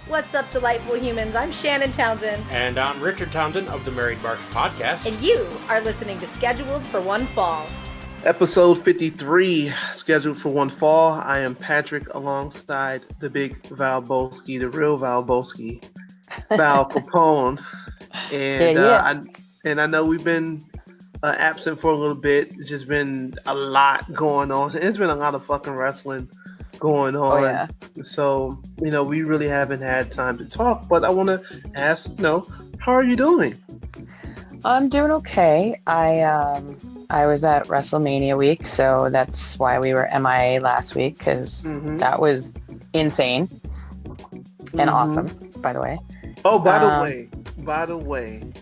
What's up, delightful humans? I'm Shannon Townsend. And I'm Richard Townsend of the Married Marks podcast. And you are listening to Scheduled for One Fall. Episode 53, scheduled for one fall. I am Patrick alongside the big Val Bolsky, the real Val Bolsky, Val Capone. And I know we've been absent for a little bit. It's just been a lot going on. It's been a lot of fucking wrestling going on. Oh, yeah. So, we really haven't had time to talk, but I want to ask, how are you doing? I'm doing okay. I was at WrestleMania week, so that's why we were MIA last week, because that was insane and awesome, by the way. Oh, by the way,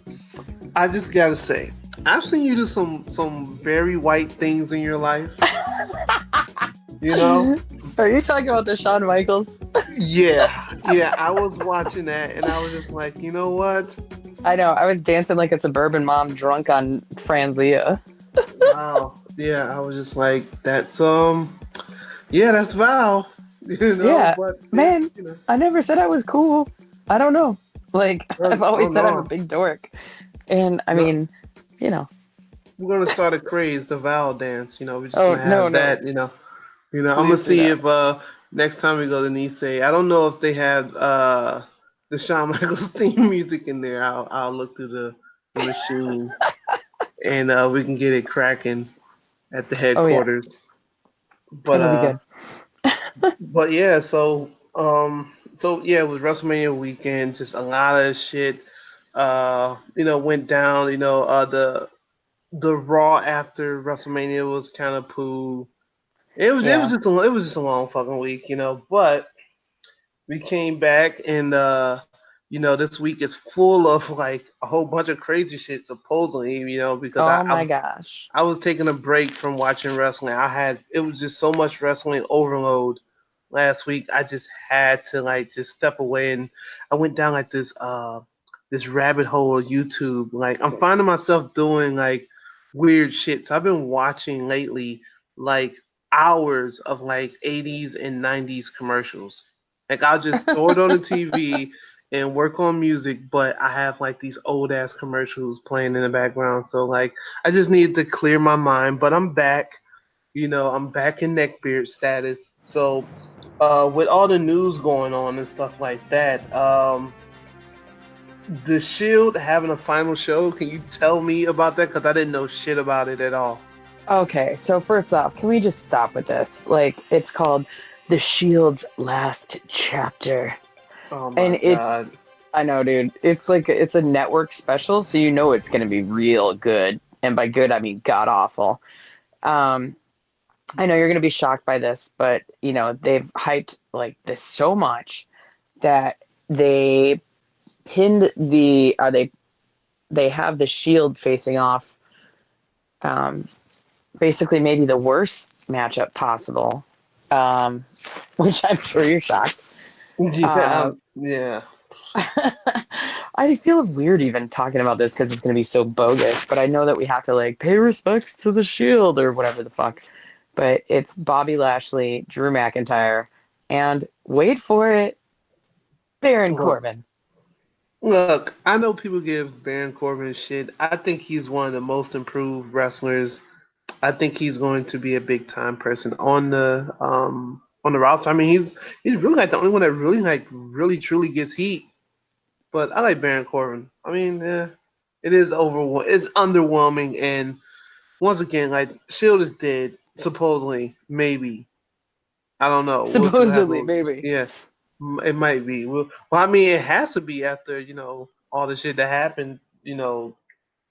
I just gotta say, I've seen you do some very white things in your life. Are you talking about the Shawn Michaels? Yeah, I was watching that, and I was just like, you know what? I know, I was dancing like a suburban mom drunk on Franzia. Wow. Yeah, I was just like, that's that's Val. But, man, I never said I was cool. I don't know. I've always said I'm a big dork. And I mean, we're gonna start a craze, the Val dance. We're just Oh, gonna have that. I'm gonna see if next time we go to Nice, I don't know if they have the Shawn Michaels theme music in there. I'll look through the machine. And we can get it cracking at the headquarters. That'll be good. But yeah, so it was WrestleMania weekend. Just a lot of shit, went down. The Raw after WrestleMania was kind of poo. It was just a long fucking week, But we came back and this week is full of a whole bunch of crazy shit supposedly, because gosh. I was taking a break from watching wrestling. It was just so much wrestling overload last week. I just had to just step away, and I went down this rabbit hole of YouTube. I'm finding myself doing weird shit. So I've been watching lately hours of 80s and 90s commercials. I'll just throw it on the TV and work on music, but I have these old ass commercials playing in the background. So I just needed to clear my mind, but I'm back. I'm back in neckbeard status. So with all the news going on and stuff like that, the Shield having a final show, can you tell me about that? Because I didn't know shit about it at all. Okay, so first off, can we just stop with this? It's called The Shield's Last Chapter. Oh my God. I know, dude. It's it's a network special, so it's going to be real good. And by good, I mean god awful. I know you're going to be shocked by this, but they've hyped this so much that they pinned they have the Shield facing off. Basically, maybe the worst matchup possible, which I'm sure you're shocked. Yeah. I feel weird even talking about this because it's going to be so bogus, but I know that we have to pay respects to the Shield or whatever the fuck. But it's Bobby Lashley, Drew McIntyre, and wait for it, Baron Corbin. Look, I know people give Baron Corbin shit. I think he's one of the most improved wrestlers. I think he's going to be a big time person on the roster. I mean, he's really the only one that really truly gets heat. But I like Baron Corbin. I mean, it is it's underwhelming, and once again, Shield is dead. Supposedly, maybe. I don't know. Supposedly, maybe. Yeah, it might be. Well, I mean, it has to be after all the shit that happened,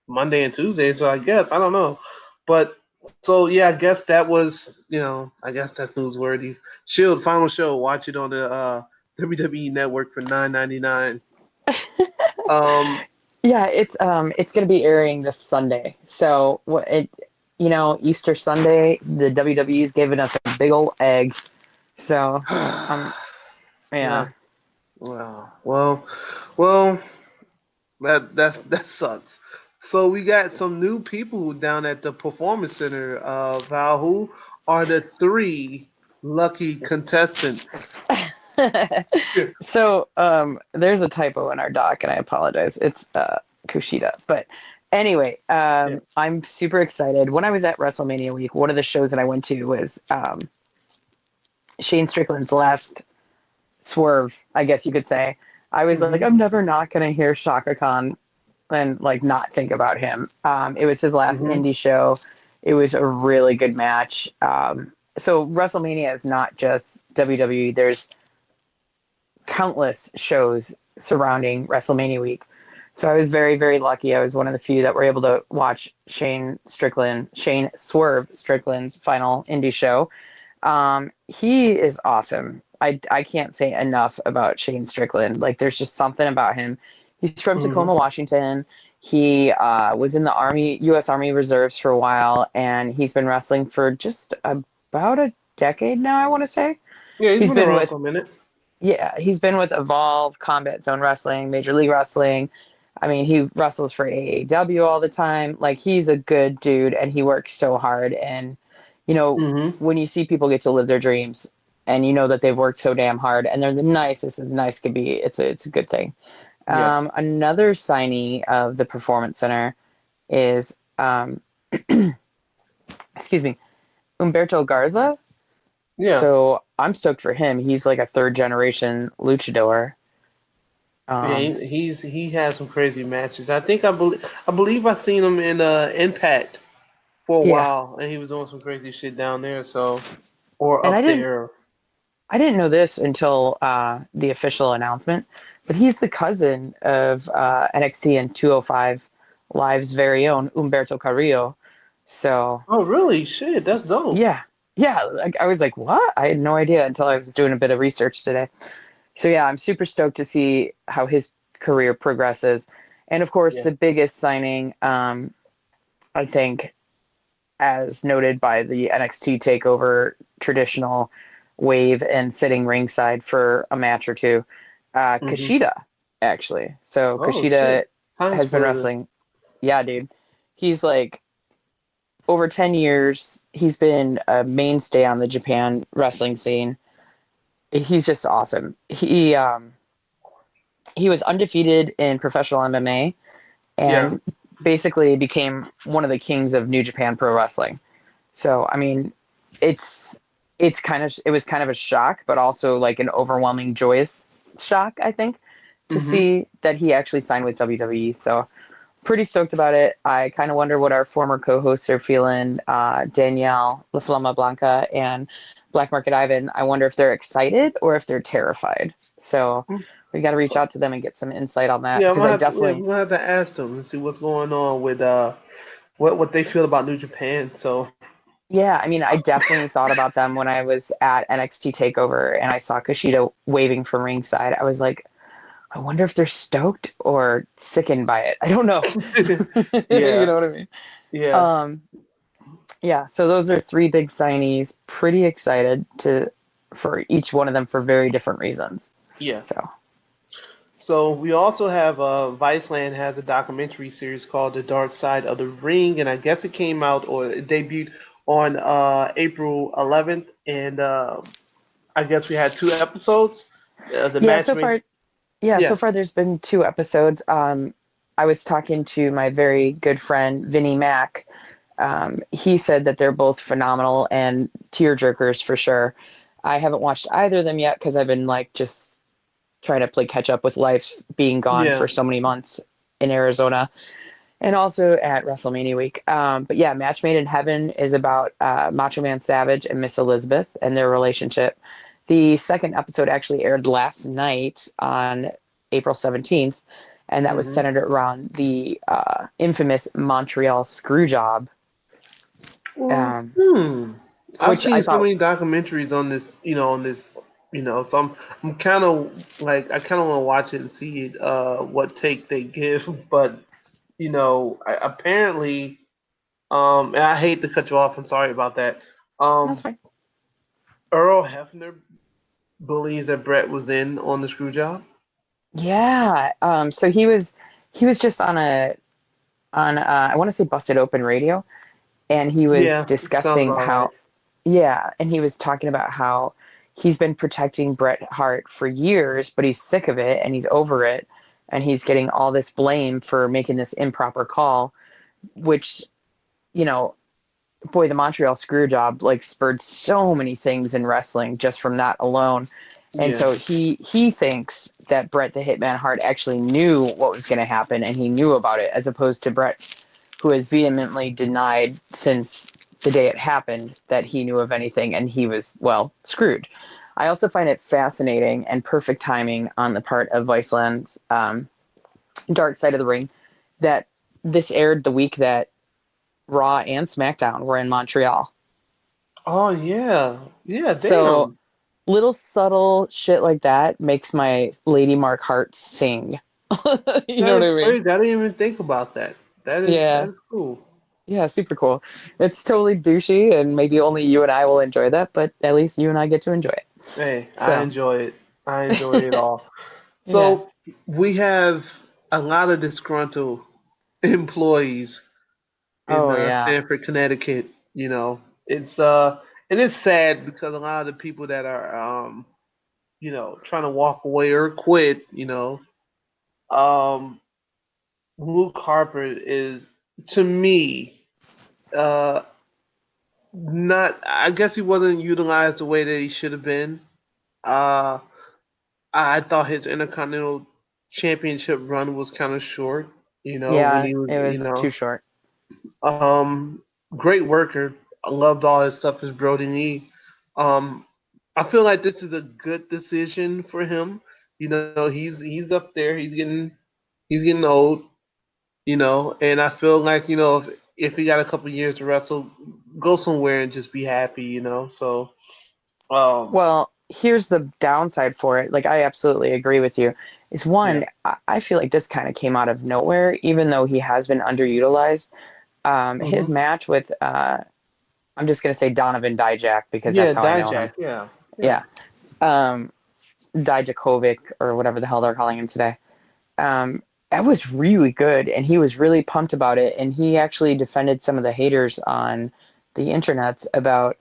Monday and Tuesday. So I guess I don't know, but. So yeah, I guess that was I guess that's newsworthy. Shield final show. Watch it on the WWE Network for $9.99. Yeah, it's gonna be airing this Sunday. So Easter Sunday, the WWE's giving us a big old egg. So yeah. Well, that sucks. So we got some new people down at the Performance Center. Val, who are the 3 lucky contestants So there's a typo in our doc, and I apologize. It's Kushida. But anyway, Yeah. I'm super excited. When I was at WrestleMania week, one of the shows that I went to was Shane Strickland's last swerve, I guess you could say. I was like, Mhm. I'm never not going to hear Shaka Khan and like not think about him. It was his last Mhm. indie show. It was a really good match. So WrestleMania is not just WWE. There's countless shows surrounding WrestleMania week. So I was very, very lucky. I was one of the few that were able to watch Shane Swerve Strickland's final indie show. He is awesome. I can't say enough about Shane Strickland. Like, there's just something about him. He's from Mhm. Tacoma, Washington. He was in the Army, U.S. Army Reserves for a while, and he's been wrestling for just about a decade now, I want to say. Yeah, he's He's been been around with for a minute. Yeah, he's been with Evolve, Combat Zone Wrestling, Major League Wrestling. I mean, he wrestles for AAW all the time. Like, he's a good dude, and he works so hard. And, you know, Mhm. when you see people get to live their dreams and you know that they've worked so damn hard and they're the nicest as nice could be, it's a good thing. Yeah. Another signee of the Performance Center is, excuse me, Umberto Garza. Yeah. So I'm stoked for him. He's like a third generation luchador. Yeah, Um, he has some crazy matches. I believe I seen him in Impact for a yeah. while, and he was doing some crazy shit down there. So, or And up there. I didn't know this until the official announcement, but he's the cousin of NXT and 205 Live's very own Umberto Carrillo. So Oh, really? Shit, that's dope. yeah, yeah. Like, I was like, what? I had no idea until I was doing a bit of research today. So yeah, I'm super stoked to see how his career progresses. And of course, Yeah. the biggest signing, I think, as noted by the NXT Takeover traditional wave and sitting ringside for a match or two, Hmm. Kushida, actually. So Oh Kushida shit. Time has been splitter. wrestling. Yeah, dude. He's like over 10 years. He's been a mainstay on the Japan wrestling scene. He's just awesome. He was undefeated in professional MMA Yeah. and basically became one of the kings of New Japan Pro Wrestling. So, I mean, it's it was kind of a shock, but also like an overwhelming joyous shock, I think, to Hmm. see that he actually signed with WWE. So, pretty stoked about it. I kind of wonder what our former co-hosts are feeling, Danielle La Flama Blanca and Black Market Ivan. I wonder if they're excited or if they're terrified. So we got to reach out to them and get some insight on that Yeah, because I we're definitely, gonna have to ask them and see what's going on with what they feel about New Japan. So yeah, I mean, I definitely thought about them when I was at NXT Takeover and I saw Kushida waving from ringside. I was like, I wonder if they're stoked or sickened by it. I don't know. You yeah, know what I mean? yeah, Um, yeah, so those are three big signees. Pretty excited to for each one of them for very different reasons. yeah. So So we also have Viceland has a documentary series called The Dark Side of the Ring, and I guess it came out or it debuted on April 11th, and I guess we had two episodes. The yeah, match so made, far yeah, yeah, so far there's been two episodes. I was talking to my very good friend Vinnie Mac. He said that they're both phenomenal and tear jerkers for sure. I haven't watched either of them yet because I've been like just trying to play catch up with life being gone yeah. for so many months in Arizona and also at WrestleMania week. But yeah, Match Made in Heaven is about Macho Man Savage and Miss Elizabeth and their relationship. The second episode actually aired last night on April 17th, and that was Hmm. centered around the infamous Montreal Screwjob, Well, um, I've which I seen so thought, many documentaries on this, so I'm kind of like I kind of want to watch it and see it, what take they give, but apparently, and I hate to cut you off. I'm sorry about that. that's Um, fine. Earl Hefner believes that Brett was in on the screw job. Yeah. So he was just on I want to say Busted Open Radio, and he was Yeah, sounds discussing about right. how, yeah, and he was talking about how he's been protecting Bret Hart for years, but he's sick of it and he's over it. And he's getting all this blame for making this improper call, which, you know, boy, the Montreal Screwjob like spurred so many things in wrestling just from that alone. And Yeah. so he thinks that Bret the Hitman Hart actually knew what was going to happen and he knew about it, as opposed to Bret, who has vehemently denied since the day it happened that he knew of anything, and he was, well, screwed. I also find it fascinating and perfect timing on the part of Viceland's Dark Side of the Ring that this aired the week that Raw and SmackDown were in Montreal. Oh yeah, yeah. Damn. So little subtle shit like that makes my Lady Mark heart sing. You know what I mean? Crazy. I didn't even think about that. Yeah. That's cool. Yeah, super cool. It's totally douchey, and maybe only you and I will enjoy that, but at least you and I get to enjoy it. Hey, So. I enjoy it. I enjoy it all. Yeah. So we have a lot of disgruntled employees in Oh, yeah. Stamford, Connecticut. You know, it's and it's sad because a lot of the people that are you know, trying to walk away or quit, you know, um, Luke Harper is, to me, uh, not. I guess he wasn't utilized the way that he should have been. Uh, I thought his Intercontinental Championship run was kind of short. You know, when Yeah, he was, it you was too know, short. great worker. I loved all his stuff as Brody Lee. Um, I feel like this is a good decision for him. You know, he's up there. He's getting old. You know, and I feel like, you know, if he got a couple years to wrestle, go somewhere and just be happy. You know, so Well, here's the downside for it. Like, I absolutely agree with you. Is yeah, one, I feel like this kind of came out of nowhere, even though he has been underutilized. His hmm match with, I'm just going to say Donovan Dijak because yeah, that's how I know Dijak, him. yeah, yeah. Yeah. Um, Dijakovic, or whatever the hell they're calling him today. That was really good, and he was really pumped about it. And he actually defended some of the haters on the internets about,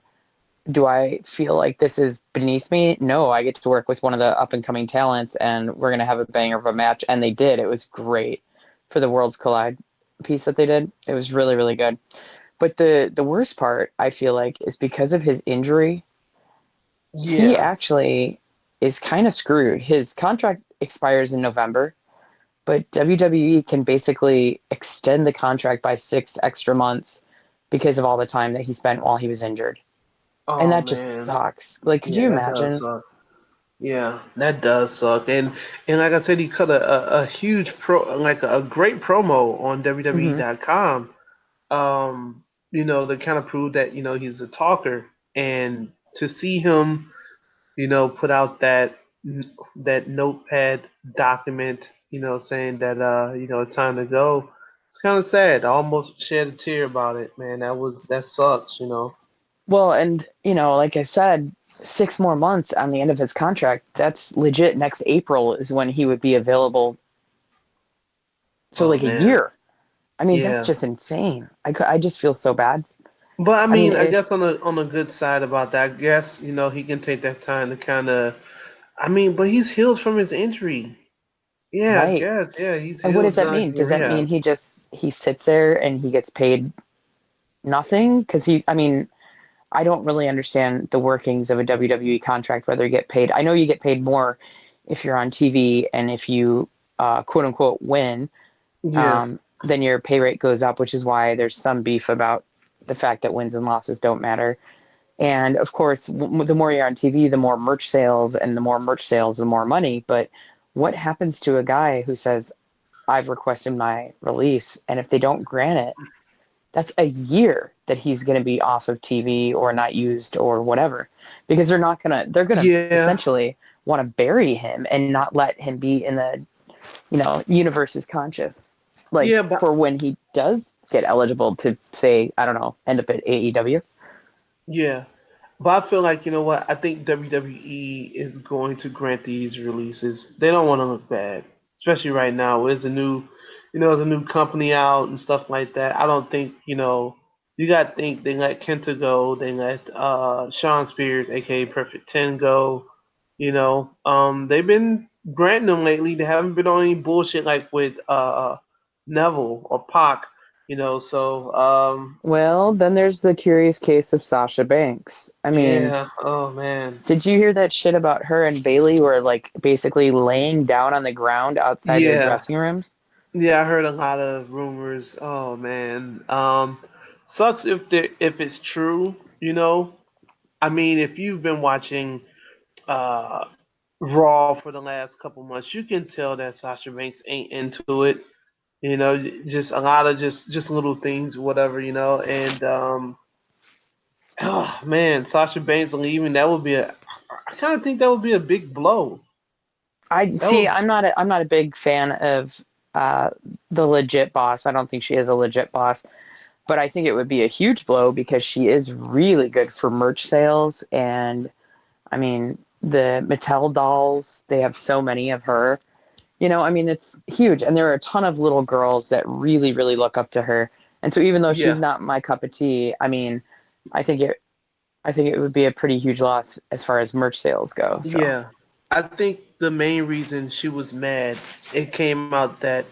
do I feel like this is beneath me? No, I get to work with one of the up and coming talents, and we're gonna have a banger of a match. And they did. It was great for the Worlds Collide piece that they did. It was really, really good. But the worst part, I feel like, is because of his injury, he Yeah. actually is kind of screwed. His contract expires in November, but WWE can basically extend the contract by 6 extra months because of all the time that he spent while he was injured. And Oh that just man, sucks. Like, could yeah, you that does imagine? suck. Yeah, that does suck. And like I said, he cut a huge like a great promo on Hmm. WWE.com. You know, to kind of prove that, you know, he's a talker, and to see him, you know, put out that notepad document, you know, saying that you know, it's time to go. It's kind of sad. I almost shed a tear about it, man. That sucks, you know. Well, and, like I said, 6 more months on the end of his contract. That's legit. Next April is when he would be available for Oh like a man. year. I mean, that's Yeah. just insane. I just feel so bad. But I I mean, mean, I if, guess on a good side about that, I guess, you know, he can take that time to kind of. I mean, but he's healed from his injury. Yeah, I right. guess. Yeah, he's And what healed. does He's that not mean? in Does that mean rehab. he sits there and he gets paid nothing? Because I mean, I don't really understand the workings of a WWE contract, whether you get paid. I know you get paid more if you're on TV and if you quote unquote win, Yeah, then your pay rate goes up, which is why there's some beef about the fact that wins and losses don't matter. And of course, the more you're on TV, the more merch sales, and the more merch sales, the more money. But what happens to a guy who says, I've requested my release, and if they don't grant it, that's a year that he's going to be off of TV or not used or whatever, because they're going to yeah, essentially want to bury him and not let him be in the, universe's conscious, like yeah. But for when he does get eligible to, say, I don't know, end up at AEW. yeah, but I feel like, you know what? I think WWE is going to grant these releases. They don't want to look bad, especially right now. There's a new, you know, there's a new company out and stuff like that. I don't think, you know. You got to think they let Kenta go, they let Sean Spears, aka Perfect 10, go. They've been granting them lately. They haven't been on any bullshit like with Neville or Pac. So Well, then there's the curious case of Sasha Banks. I mean, yeah. Oh man. did you hear that shit about her and Bailey were like basically laying down on the ground outside their Yeah. dressing rooms? Yeah, I heard a lot of rumors. Oh man. Sucks if it's true, I mean, if you've been watching uh Raw for the last couple months, you can tell that Sasha Banks ain't into it. Just a lot of just little things, whatever, and oh man, Sasha Banks leaving, that would be I kind of think that would be a big blow. I That see. would I'm not a big fan of uh, the legit boss. I don't think she is a legit boss, but I think it would be a huge blow because she is really good for merch sales. And I mean, the Mattel dolls, they have so many of her. I mean, it's huge. And there are a ton of little girls that really, really look up to her. And so even though she's yeah. not my cup of tea, I mean, I think it I think it would be a pretty huge loss as far as merch sales go. So Yeah. I think the main reason she was mad, it came out that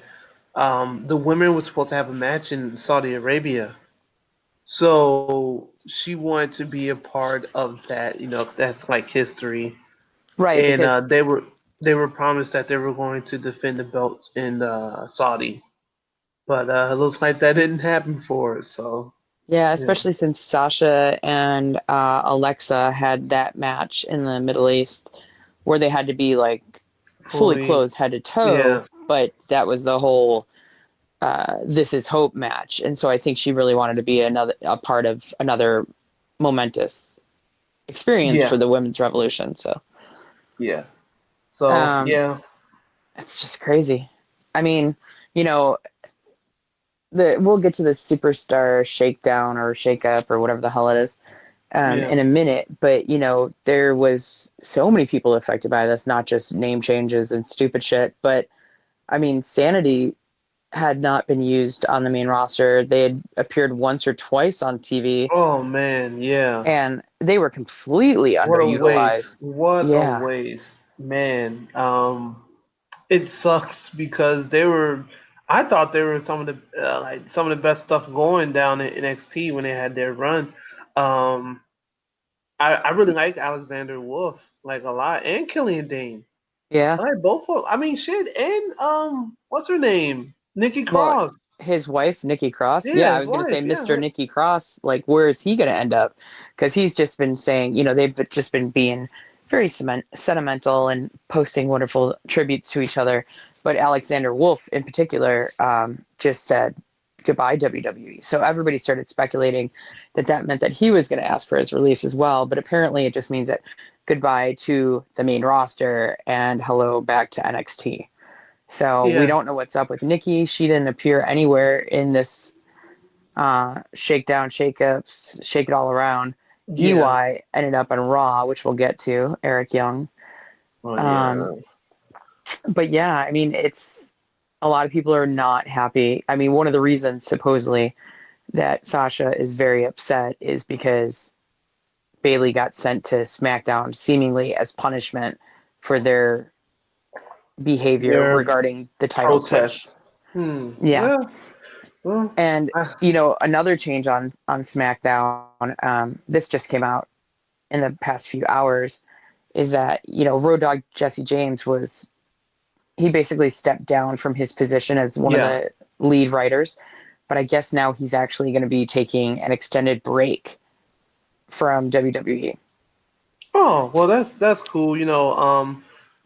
the women were supposed to have a match in Saudi Arabia. So she wanted to be a part of that, that's like history. right, And because they were promised that they were going to defend the belts in Saudi. But it looks like that didn't happen for her, so yeah, yeah. especially since Sasha and Alexa had that match in the Middle East where they had to be like fully Fully clothed head to toe, yeah. but that was the whole This Is Hope match, and so I think she really wanted to be a part of another momentous experience for Yeah. the women's revolution. So Yeah. So um, yeah. it's just crazy. I mean, you know, we'll get to the superstar shakedown or shakeup or whatever the hell it is Yeah. in a minute. But there was so many people affected by this, not just name changes and stupid shit. But I mean, Sanity had not been used on the main roster. They had appeared once or twice on TV, Oh man, yeah. and they were completely What a waste. underutilized. What a Yeah, waste. Man. It sucks because I thought they were some of the like some of the best stuff going down in NXT when they had their run. Um, I really like Alexander Wolf like a lot, and Killian Dane. yeah. I like both of. I mean, shit, and what's her name? Nikki Well, Cross. his wife, Nikki Cross. Yeah, Yeah, I his was going to say wife. Yeah, Mr. Nikki Cross. Like, where is he going to end up? Because he's just been saying, they've just been being very sentimental and posting wonderful tributes to each other. But Alexander Wolf, in particular, just said goodbye, WWE. So everybody started speculating that that meant that he was going to ask for his release as well. But apparently, it just means that goodbye to the main roster and hello back to NXT. So we yeah, don't know what's up with Nikki. She didn't appear anywhere in this shakedown, shakeups, shake it all around. yeah. EY ended up on Raw, which we'll get to, Eric Young. Oh Um, yeah. but yeah, I mean, it's a lot of people are not happy. I mean, one of the reasons supposedly that Sasha is very upset is because Bailey got sent to SmackDown seemingly as punishment for their behavior Their regarding the title switch. protest. Hmm. Yeah. Yeah. Well. And I, another change on SmackDown. This just came out in the past few hours. Is that Road Dogg Jesse James he basically stepped down from his position as one of yeah. the lead writers, but I guess now he's actually going to be taking an extended break from WWE. Oh, well, that's cool.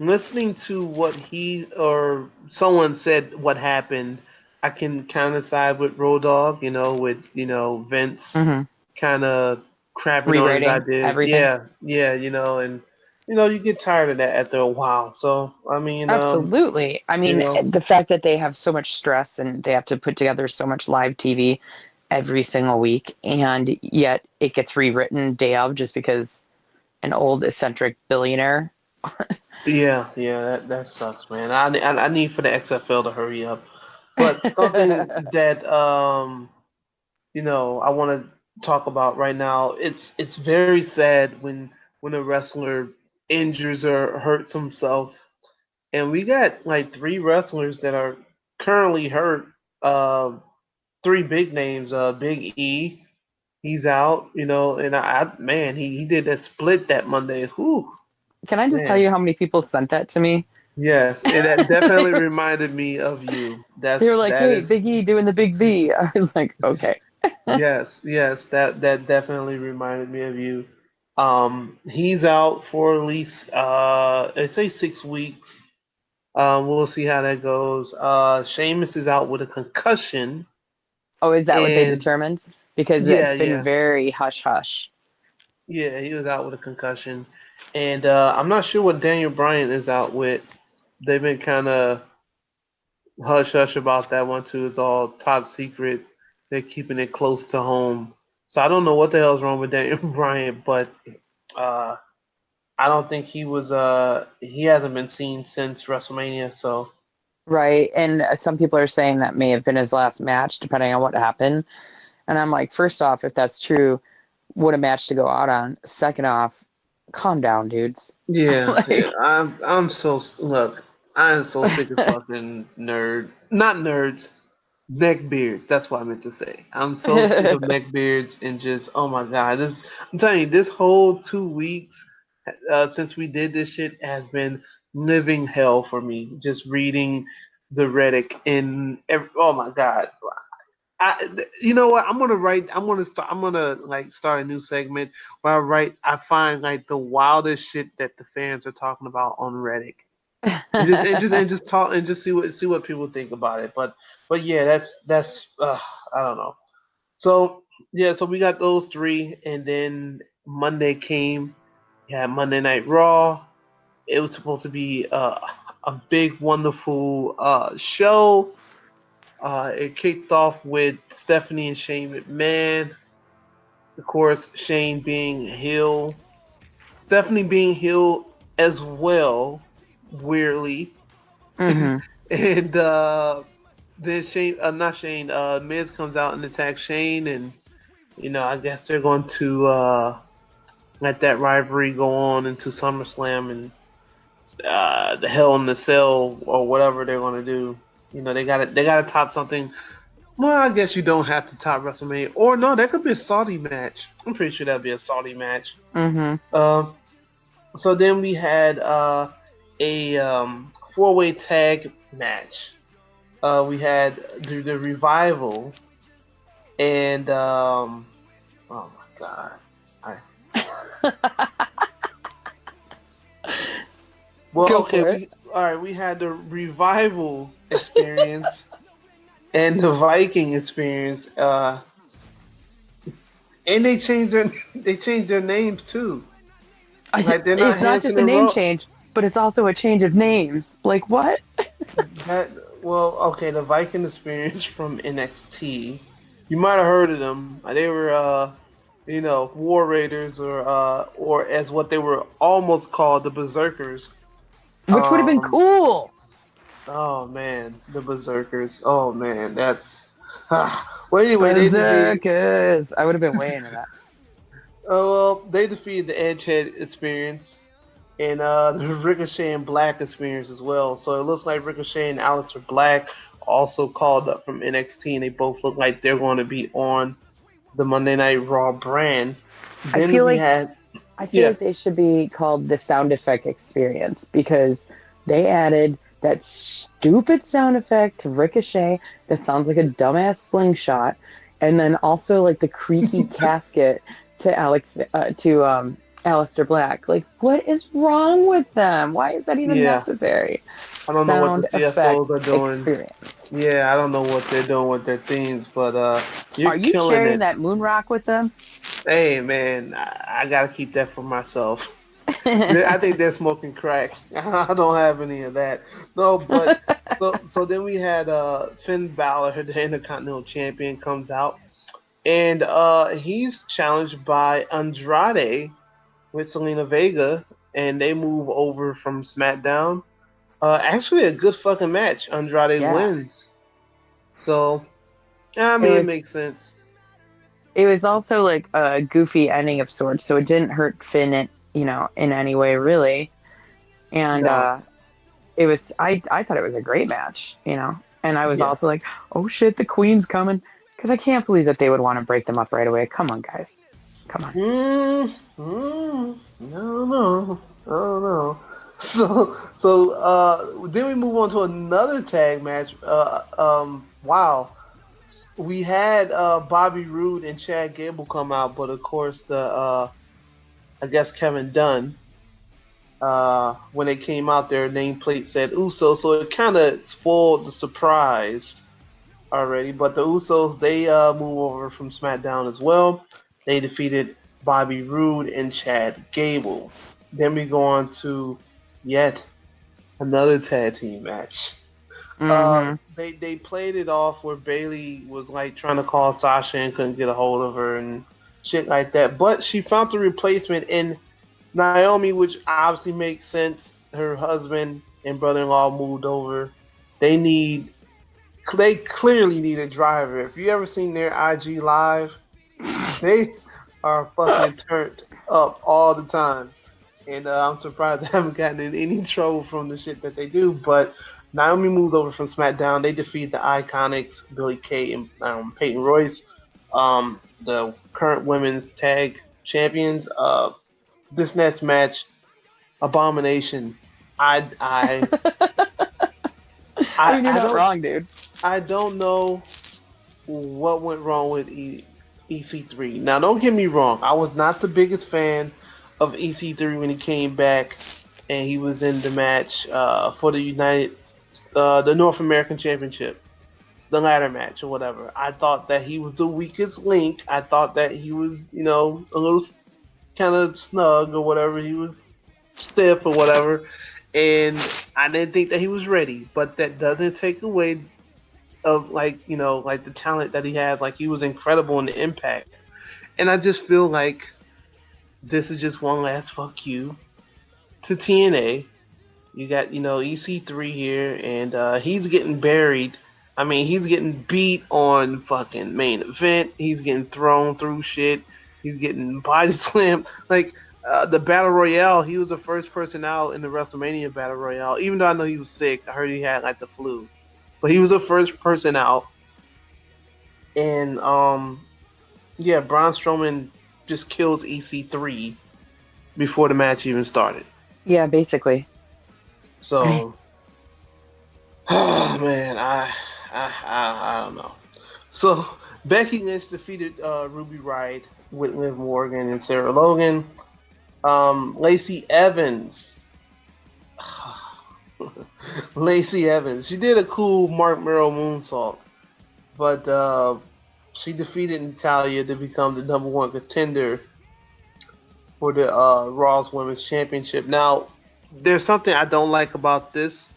Listening to what he or someone said what happened, I can kind of side with Road Dogg. With Vince Mm-hmm. kind of crapping on his Rewriting ideas. everything. Yeah, yeah. And you get tired of that after a while. So I mean, Absolutely. I you mean, know, the fact that they have so much stress and they have to put together so much live TV every single week, and yet it gets rewritten day of just because an old eccentric billionaire. yeah, yeah. That sucks, man. I need for the XFL to hurry up. But something that I want to talk about right now. It's very sad when a wrestler injures or hurts himself, and we got like three wrestlers that are currently hurt. Uh, Three big names. Big E, he's out. And man, he did that split that Monday. Whew, Can I just tell man. you how many people sent that to me? Yes, and that definitely reminded me of you. They were like, That "Hey, is Big E doing the Big V." I was like, "Okay." yes, that definitely reminded me of you. He's out for at least they say 6 weeks. We'll see how that goes. Sheamus is out with a concussion, Oh, is that what they and determined? Because yeah, it's been yeah, very hush hush. yeah, he was out with a concussion, and I'm not sure what Daniel Bryan is out with. They've been kind of hush hush about that one too. It's all top secret. They're keeping it close to home. So I don't know what the hell's wrong with Daniel Bryan, but uh, I don't think he hasn't been seen since WrestleMania. So Right. And some people are saying that may have been his last match, depending on what happened. And I'm like, first off, if that's true, what a match to go out on. Second off, calm down, dudes. yeah, Like, I'm so look. I am so sick of fucking not nerds, neckbeards. That's what I meant to say. I'm so sick of neckbeards and just oh my god, this. I'm telling you, this whole 2 weeks since we did this shit has been living hell for me. Just reading the Reddit and oh my god. You know what? I'm gonna write. I'm gonna start. I'm gonna like start a new segment where I write. I find like the wildest shit that the fans are talking about on Reddit, and just talk and just see what people think about it. But yeah, that's I don't know. So yeah, so we got those three, and then Monday came. Yeah, Monday Night Raw. It was supposed to be a big, wonderful show. It kicked off with Stephanie and Shane McMahon. Of course, Shane being heel, Stephanie being heel as well, weirdly. hmm And then not Shane, Miz comes out and attacks Shane, and I guess they're going to let that rivalry go on into SummerSlam and the Hell in the Cell or whatever they're going to do. They got to top something. Well, I guess you don't have to top WrestleMania, or no, that could be a Saudi match. I'm pretty sure that'd be a Saudi match. hmm Uh, so then we had a four-way tag match. We had the Revival and oh my god, I well Go okay for it. all right, we had the Revival experience and the Viking experience. And they changed their names too. Like they're not It's not Hanson just a and name Rowe. change, but it's also a change of names. Like, what? That well, okay, the Viking experience from NXT. You might have heard of them. They were War Raiders or as what they were almost called, the Berserkers. Which would have been Um cool. oh man, the Berserkers. Oh man, that's well anyway, they defeated Berserkers. I would have been way into that. they defeated the Edgehead experience and the Ricochet and Black experience as well. So it looks like Ricochet and Aleister Black also called up from NXT, and they both look like they're going to be on the Monday Night Raw brand. I Then feel we like had, I feel yeah, like they should be called the sound effect experience because they added that stupid sound effect to Ricochet that sounds like a dumbass slingshot, and then also like the creaky casket to Alistair Black. Like, what is wrong with them? Why is that even yeah. necessary? I don't know what the Sound effect CFOs are doing. experience. Yeah, I don't know what they're doing with their themes, but you're Are you killing sharing it. that moon rock with them? Hey man, I gotta keep that for myself. I think they're smoking crack. I don't have any of that. No, but so then we had Finn Balor, the Intercontinental Champion, comes out, and he's challenged by Andrade with Selena Vega, and they move over from SmackDown. Actually, a good fucking match. Andrade Yeah, wins, so yeah, I it mean it was makes sense. it was also like a goofy ending of sorts, so it didn't hurt Finn, in any way really. And No. it was I thought it was a great match. And I was Yeah. also like, oh shit, the Queen's coming, because I can't believe that they would want to break them up right away. Come on, guys, come on. No, no, no, no. So then we move on to another tag match. Wow, we had Bobby Roode and Chad Gable come out, but of course I guess Kevin Dunn. When they came out, their nameplate said Uso, so it kind of spoiled the surprise already. But the Usos, they move over from SmackDown as well. They defeated Bobby Roode and Chad Gable. Then we go on to yet another tag team match. They played it off where Bayley was like trying to call Sasha and couldn't get a hold of her and shit like that. But she found the replacement in Naomi, which obviously makes sense. Her husband and brother-in-law moved over. They clearly need a driver. If you ever seen their IG live, they are fucking turned up all the time. And I'm surprised they haven't gotten in any trouble from the shit that they do. But Naomi moves over from SmackDown. They defeat the Iconics, Billie Kay and Peyton Royce, the current women's tag champions. This next match, Abomination. I You're not don't wrong, dude. I don't know what went wrong with EC3. Now, don't get me wrong. I was not the biggest fan of EC3 when he came back and he was in the match for the North American Championship, the ladder match or whatever. I thought that he was the weakest link. I thought that he was, a little kind of snug or whatever. He was stiff or whatever. And I didn't think that he was ready. But that doesn't take away of like the talent that he has. Like, he was incredible in the Impact. And I just feel like this is just one last fuck you to TNA. You got, EC3 here, and he's getting buried. I mean, he's getting beat on fucking main event. He's getting thrown through shit. He's getting body slammed. Like, the Battle Royale, he was the first person out in the WrestleMania Battle Royale. Even though I know he was sick, I heard he had, like, the flu. But he was the first person out. And, yeah, Braun Strowman just kills EC3 before the match even started. Yeah, basically. So, oh man, I don't know. So Becky Lynch defeated Ruby Riott with Liv Morgan and Sarah Logan. Lacey Evans. Lacey Evans. She did a cool Mark Merrill moonsault, but she defeated Natalya to become the number one contender for the Raw's Women's Championship. Now, there's something I don't like about this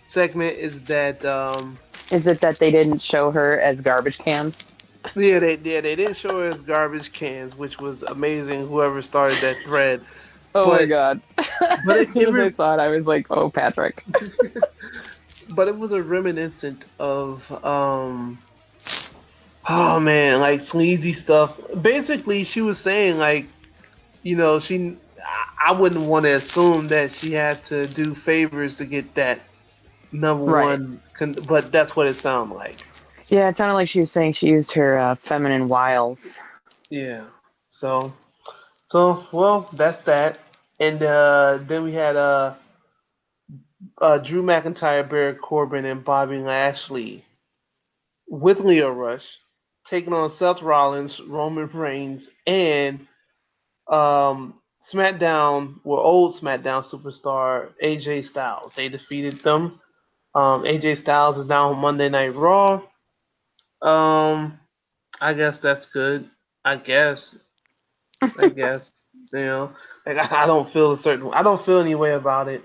segment is that Is it that they didn't show her as garbage cans? they didn't show her as garbage cans, which was amazing. Whoever started that thread. Oh But- my god. but As soon as I saw it, I was like, oh, Patrick. But it was a reminiscent of oh man, like sleazy stuff. Basically, she was saying like, I wouldn't want to assume that she had to do favors to get that number Right. one, but that's what it sounded like. Yeah, it sounded like she was saying she used her feminine wiles. Yeah. So well, that's that. And then we had Drew McIntyre, Baron Corbin, and Bobby Lashley with Leo Rush taking on Seth Rollins, Roman Reigns, and SmackDown, old SmackDown superstar AJ Styles. They defeated them. AJ Styles is now on Monday Night Raw. I guess that's good. I guess. Like, I don't feel I don't feel any way about it.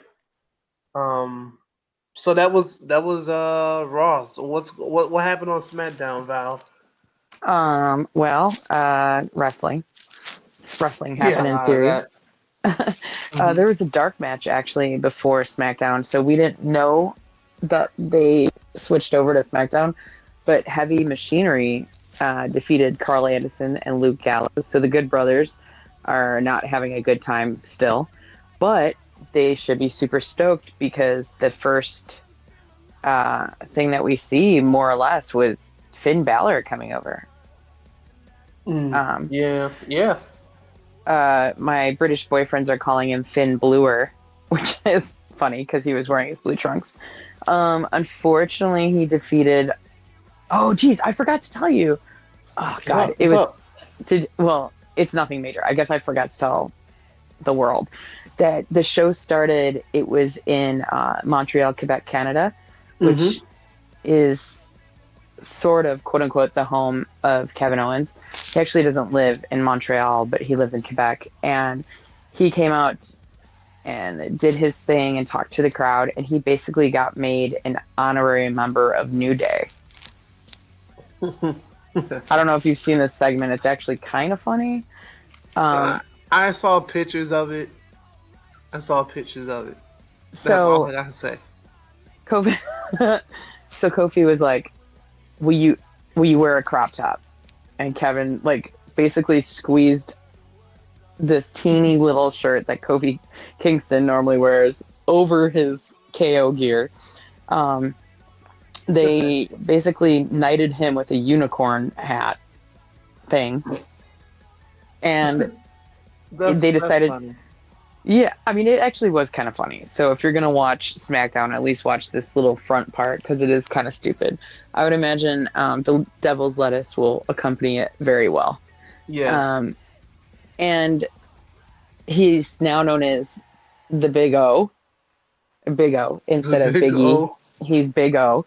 So that was Raw. So what happened on SmackDown, Val? Wrestling happened in theory. There was a dark match actually before SmackDown, so we didn't know that they switched over to SmackDown. But Heavy Machinery defeated Carl Anderson and Luke Gallows. So the Good Brothers are not having a good time still, but they should be super stoked because the first thing that we see, more or less, was Finn Balor coming over. Yeah. My British boyfriends are calling him Finn Bluer, which is funny because he was wearing his blue trunks. Unfortunately, he defeated. Oh, geez, I forgot to tell you. Oh God, well, it's nothing major. I guess I forgot to tell the world that the show started. It was in Montreal, Quebec, Canada, which is sort of, quote unquote, the home of Kevin Owens. He actually doesn't live in Montreal, but he lives in Quebec. And he came out and did his thing and talked to the crowd. And he basically got made an honorary member of New Day. I don't know if you've seen this segment. It's actually kind of funny. I saw pictures of it. That's all I gotta say. Kofi, so Kofi was like, will you wear a crop top? And Kevin basically squeezed this teeny little shirt that Kofi Kingston normally wears over his KO gear. They basically knighted him with a unicorn hat thing. And they decided, yeah, I mean, it actually was kind of funny. So if you're going to watch SmackDown, at least watch this little front part because it is kind of stupid. I would imagine the Devil's Lettuce will accompany it very well. Yeah. And he's now known as the Big O. Big O instead of Big E. He's Big O.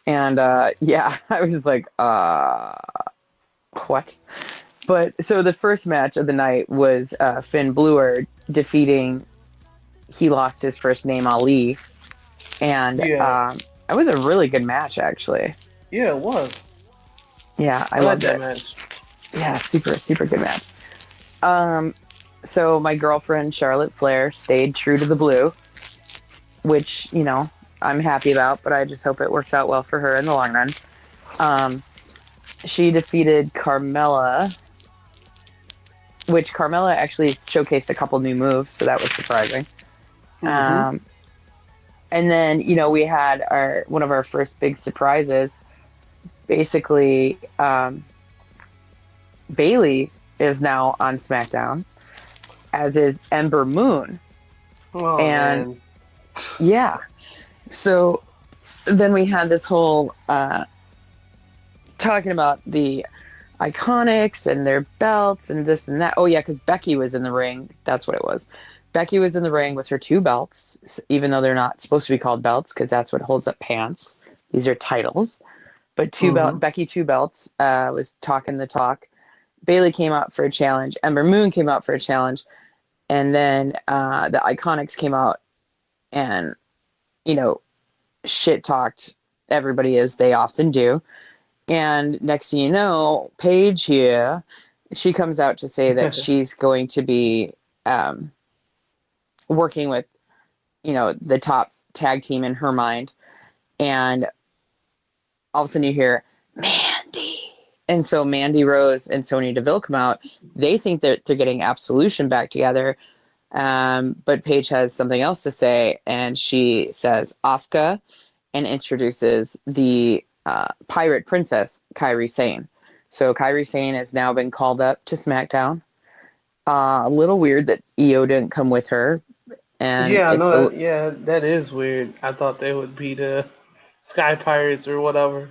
And yeah, I was like, what? But so the first match of the night was Finn Bluer defeating, he lost his first name, Ali. And it was a really good match, actually. Yeah, it was. Yeah, I loved that it. match. Yeah, super, super good match. So my girlfriend, Charlotte Flair, stayed true to the blue, which, I'm happy about, but I just hope it works out well for her in the long run. She defeated Carmella, which Carmella actually showcased a couple new moves, so that was surprising. And then, we had one of our first big surprises. Basically, Bayley is now on SmackDown, as is Ember Moon. Oh, and man. Yeah. So then we had this whole talking about the Iconics and their belts and this and that. Oh, yeah, because Becky was in the ring. That's what it was. Becky was in the ring with her 2 belts, even though they're not supposed to be called belts because that's what holds up pants. These are titles. But Becky 2 belts was talking the talk. Bayley came out for a challenge. Ember Moon came out for a challenge. And then the Iconics came out and, shit talked everybody as they often do. And next thing you know, Paige here, she comes out to say that she's going to be working with, the top tag team in her mind. And all of a sudden you hear, Mandy. And so Mandy Rose and Sonya Deville come out. They think that they're getting Absolution back together. But Paige has something else to say. And she says, Asuka, and introduces the Pirate Princess, Kairi Sane. So Kairi Sane has now been called up to SmackDown. A little weird that Io didn't come with her. And that is weird. I thought they would be the Sky Pirates or whatever.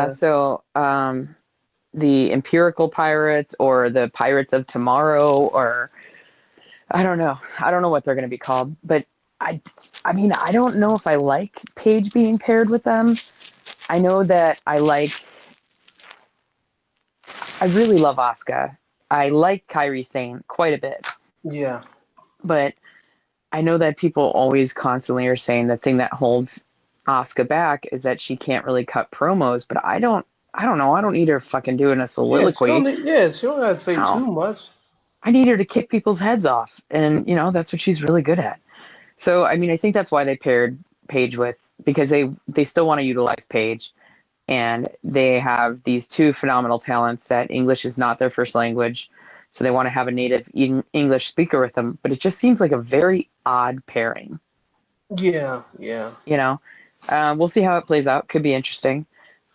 So the Empirical Pirates or the Pirates of Tomorrow, or I don't know. I don't know what they're going to be called. But I mean, I don't know if I like Paige being paired with them. I know that I really love Asuka. I like Kairi Sane quite a bit. Yeah. But I know that people always constantly are saying the thing that holds Asuka back is that she can't really cut promos, but I don't know. I don't need her fucking doing a soliloquy. She don't have to say too much. I need her to kick people's heads off. And, that's what she's really good at. So, I mean, I think that's why they paired Paige with, because they still want to utilize Paige. and they have these two phenomenal talents that English is not their first language, so they want to have a native English speaker with them. But it just seems like a very odd pairing. Yeah, yeah. You know, we'll see how it plays out. Could be interesting.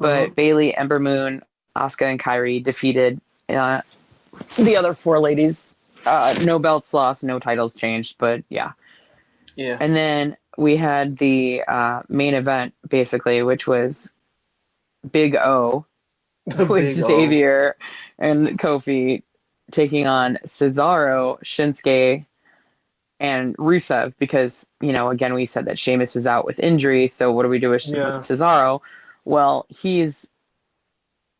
Uh-huh. But Bailey, Ember Moon, Asuka, and Kyrie defeated the other four ladies. No belts lost, no titles changed, but yeah. Yeah. And then we had the main event, basically, which was Big O The with big O. Xavier and Kofi taking on Cesaro, Shinsuke, and Rusev because, again, we said that Sheamus is out with injury. So what do we do with Yeah. Cesaro? Well, he's,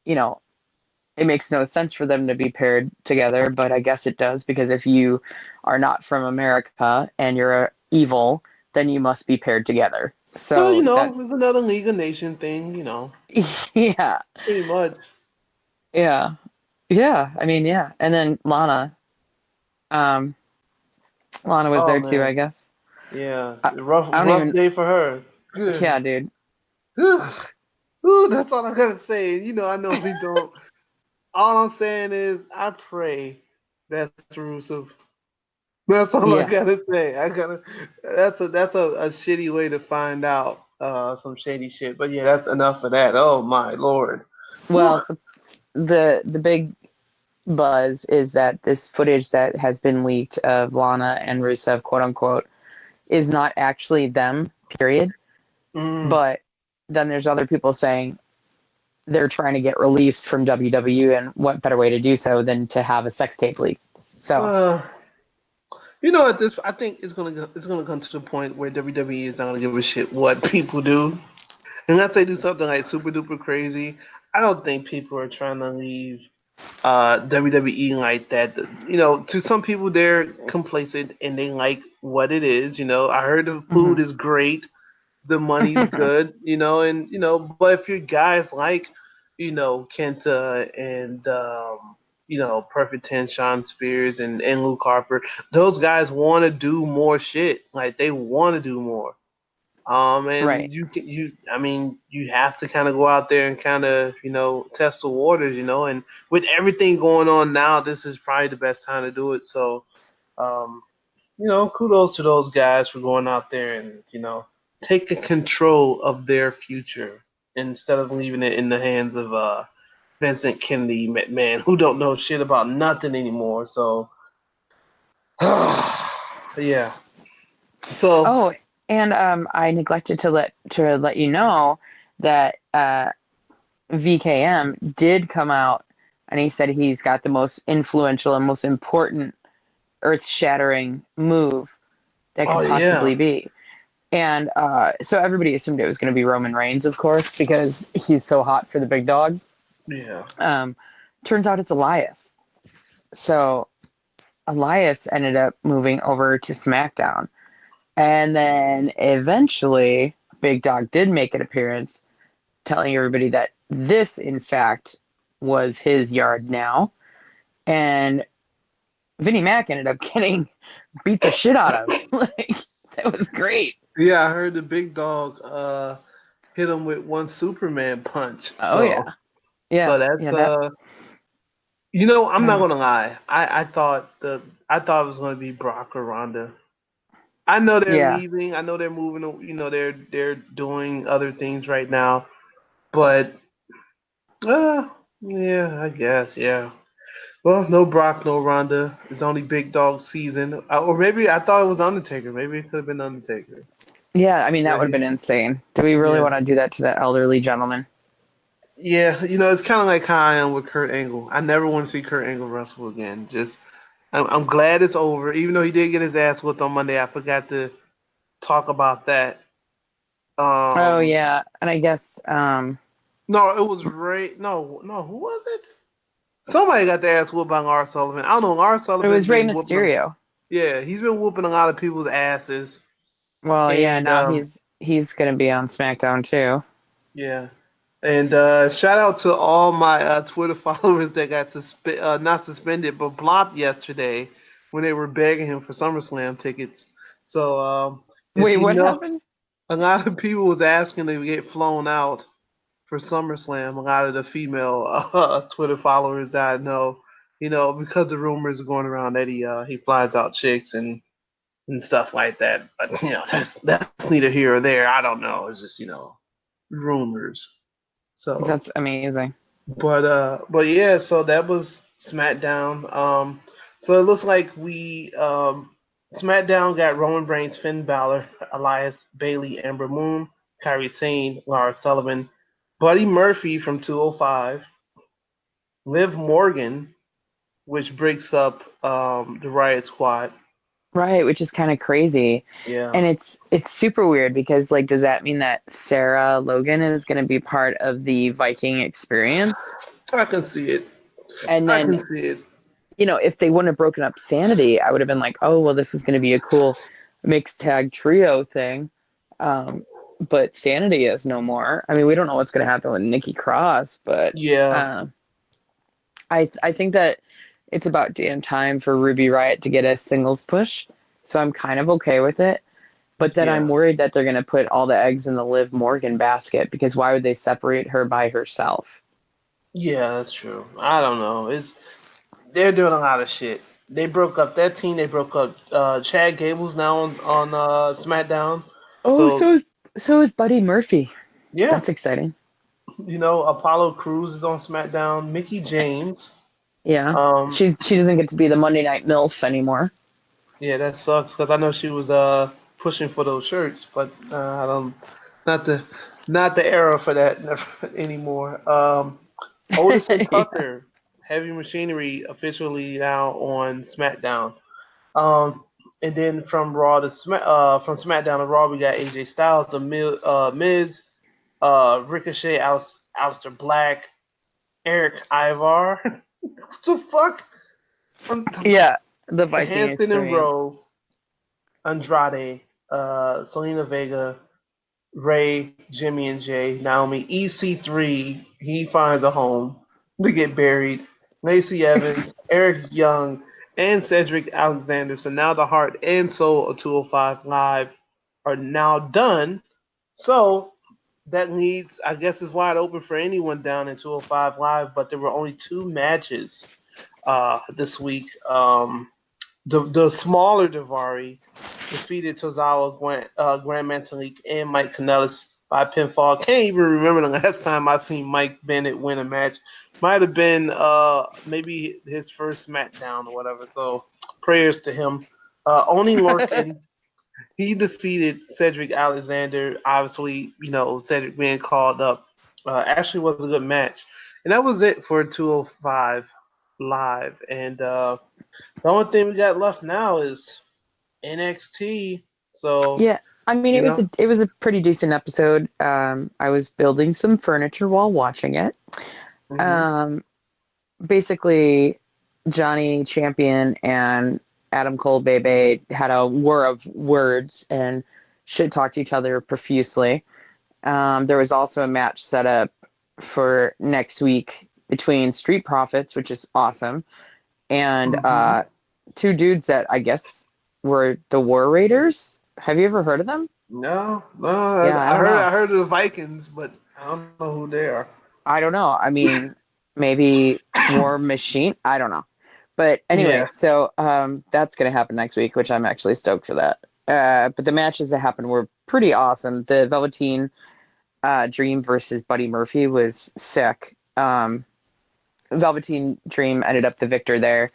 it makes no sense for them to be paired together, but I guess it does because if you are not from America and you're evil, then you must be paired together. Well, So it was another League of Nation thing, yeah, pretty much. yeah, yeah. I mean, yeah. And then Lana was Oh there too, I man, guess. yeah, I, rough I don't rough even. day for her. Good. Yeah, dude. Ooh, that's all I gotta say. I normally don't. All I'm saying is, I pray that's Rusev. That's all I Yeah. gotta say. I gotta. That's a shitty way to find out some shady shit. But yeah, that's enough of that. Oh my lord. Whew. Well, so the big buzz is that this footage that has been leaked of Lana and Rusev, quote unquote, is not actually them, period. Mm. But then there's other people saying they're trying to get released from WWE, and what better way to do so than to have a sex tape leak? So, At this, I think it's gonna come to the point where WWE is not gonna give a shit what people do, unless they do something like super duper crazy. I don't think people are trying to leave WWE like that. To some people they're complacent and they like what it is. I heard the food is great, the money's good. But if you're guys like, Kenta and Perfect Ten, Sean Spears and Luke Harper, those guys want to do more shit. Like they want to do more. right. And I mean, you have to kind of go out there and kind of, test the waters, and with everything going on now, this is probably the best time to do it. So, um, kudos to those guys for going out there and, taking control of their future instead of leaving it in the hands of Vincent Kennedy McMahon, who don't know shit about nothing anymore. So, yeah. So, Oh, and I neglected to let you know that VKM did come out, and he said he's got the most influential and most important earth-shattering move that oh could yeah, possibly be. And so everybody assumed it was going to be Roman Reigns, of course, because he's so hot for the big dog. yeah. Turns out it's Elias. So Elias ended up moving over to SmackDown. And then eventually, Big Dog did make an appearance, telling everybody that this, in fact, was his yard now. And Vinnie Mac ended up getting beat the shit out of. Like, that was great. Yeah, I heard the big dog hit him with one Superman punch. Oh, yeah. So Yeah. that's Yeah. That, I'm not gonna lie. I thought it was gonna be Brock or Ronda. I know they're yeah. leaving. I know they're moving. They're doing other things right now. But yeah, I guess yeah. Well, no Brock, no Ronda. It's only Big Dog season. Or maybe I thought it was Undertaker. Maybe it could have been Undertaker. Yeah. I mean, that Yeah, would have been insane. Do we really yeah. want to do that to that elderly gentleman? Yeah, it's kind of like how I am with Kurt Angle. I never want to see Kurt Angle wrestle again. I'm glad it's over. Even though he did get his ass whooped on Monday, I forgot to talk about that. Oh, yeah. And I guess, No, it was Ray. No, who was it? Somebody got their ass whooped by Lars Sullivan. I don't know. Lars it Sullivan's was Rey been whooping. Mysterio. Yeah, he's been whooping a lot of people's asses. Well, yeah, And now he's going to be on SmackDown too. yeah. And shout out to all my Twitter followers that got not suspended, but blocked yesterday when they were begging him for SummerSlam tickets. So if Wait, you what know, happened? a lot of people was asking to get flown out for SummerSlam. A lot of the female Twitter followers that I know, because the rumors are going around that he flies out chicks and stuff like that. But that's neither here or there. I don't know. It's just rumors. So, That's amazing. but yeah. So that was SmackDown. So it looks like we SmackDown got Roman Reigns, Finn Balor, Elias, Bailey, Ember Moon, Kyrie Sane, Lars Sullivan, Buddy Murphy from 205, Liv Morgan, which breaks up the Riot Squad. Right, which is kind of crazy. Yeah. And it's super weird because like does that mean that Sarah Logan is going to be part of the Viking experience? I can see it. And I can then, see it. if they wouldn't have broken up Sanity, I would have been like, "Oh, well this is going to be a cool mixed tag trio thing." But Sanity is no more. I mean, we don't know what's going to happen with Nikki Cross, but Yeah. I think that it's about damn time for Ruby Riott to get a singles push. So I'm kind of okay with it. But then I'm Yeah. worried that they're going to put all the eggs in the Liv Morgan basket because why would they separate her by herself? Yeah, that's true. I don't know. They're doing a lot of shit. They broke up that team. They broke up Chad Gable's now on SmackDown. Oh, So so is Buddy Murphy. yeah, That's exciting. Apollo Crews is on SmackDown. Mickey James. Yeah. Um, She doesn't get to be the Monday Night MILF anymore. yeah, that sucks because I know she was pushing for those shirts, but I don't not the era for that anymore. Otis and Yeah. Tucker, Heavy Machinery, officially now on SmackDown. And then from from SmackDown to Raw, we got AJ Styles, the Miz, Ricochet, Aleister Black, Eric Ivar. What the fuck? Yeah. The Viking Hanson and experience. Rowe, Andrade, Selena Vega, Ray, Jimmy and Jay, Naomi, EC3, he finds a home to get buried. Lacey Evans, Eric Young, and Cedric Alexander. So now the heart and soul of 205 Live are now done. So that leads, I guess, is wide open for anyone down in 205 Live, but there were only two matches this week. The smaller Davari defeated Tozawa, Grand Metalik, and Mike Kanellis by pinfall. Can't even remember the last time I seen Mike Bennett win a match. Might have been maybe his first SmackDown or whatever. So prayers to him. Oni Lorcan, he defeated Cedric Alexander. Obviously, Cedric being called up. Actually was a good match. And that was it for 205 Live. And the only thing we got left now is NXT. So Yeah. I mean, you know, it was a pretty decent episode. I was building some furniture while watching it. mhm. Basically, Johnny Champion and Adam Cole Bebe had a war of words and shit talked each other profusely. There was also a match set up for next week between Street Profits, which is awesome, and Mhm. two dudes that I guess were the War Raiders. Have you ever heard of them? No, Yeah, I I don't heard know. I heard of the Vikings, but I don't know who they are. I don't know. I mean, maybe War Machine. I don't know. But anyway, Yeah. so that's going to happen next week, which I'm actually stoked for that. But the matches that happened were pretty awesome. The Velveteen Dream versus Buddy Murphy was sick. Velveteen Dream ended up the victor there.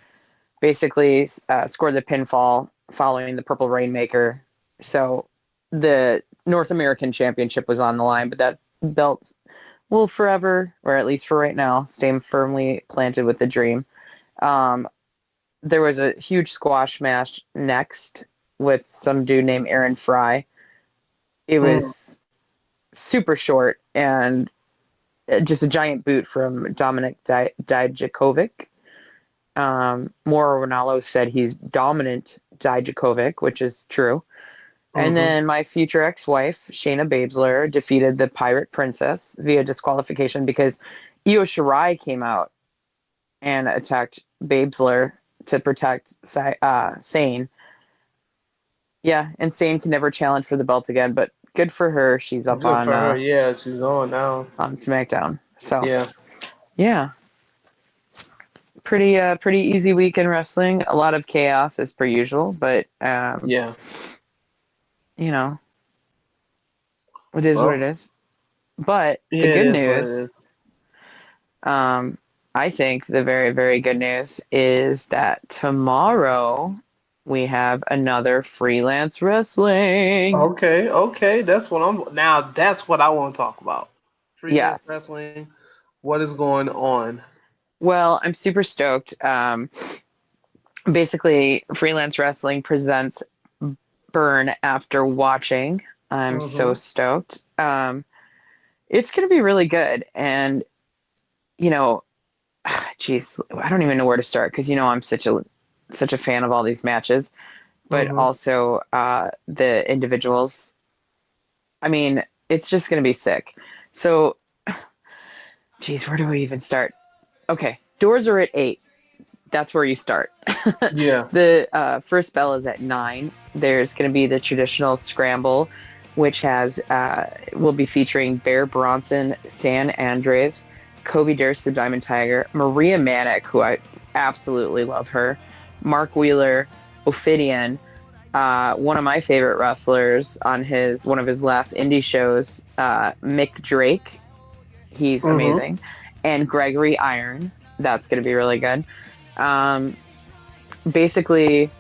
Basically, scored the pinfall following the Purple Rainmaker. So the North American Championship was on the line, but that belt will forever, or at least for right now, stay firmly planted with the Dream. Um, there was a huge squash match next with some dude named Aaron Fry. It Mm. was super short and just a giant boot from Dominic Dijakovic. Mauro Ronaldo said he's dominant Dijakovic, which is true. And Mhm. then my future ex-wife, Shayna Baszler, defeated the Pirate Princess via disqualification because Io Shirai came out and attacked Baszler to protect Sane. Yeah, and Sane can never challenge for the belt again, but good for her. She's up Good for her. on Yeah, she's on now. SmackDown. So Yeah. yeah, pretty easy week in wrestling. A lot of chaos as per usual, but Yeah. you know, it is what it Well, is. But the yeah, it good is what it news, is. I think the very, very good news is that tomorrow we have another freelance wrestling. Okay. That's what I want to talk about. Freelance Yes. wrestling. What is going on? Well, I'm super stoked. Basically, freelance wrestling presents Burn After Watching. I'm so Mm-hmm. stoked. It's going to be really good. And, you know, geez, I don't even know where to start because, I'm such a fan of all these matches, but Mm-hmm. also the individuals. I mean, it's just going to be sick. So, geez, where do we even start? Okay, doors are at 8. That's where you start. Yeah. The first bell is at 9. There's going to be the traditional scramble, which will be featuring Bear Bronson, San Andres, Kobe Durst, the Diamond Tiger, Maria Manic, who I absolutely love her, Mark Wheeler, Ophidian, one of my favorite wrestlers on one of his last indie shows, Mick Drake. He's Mm-hmm. amazing. And Gregory Iron. That's going to be really good. Basically,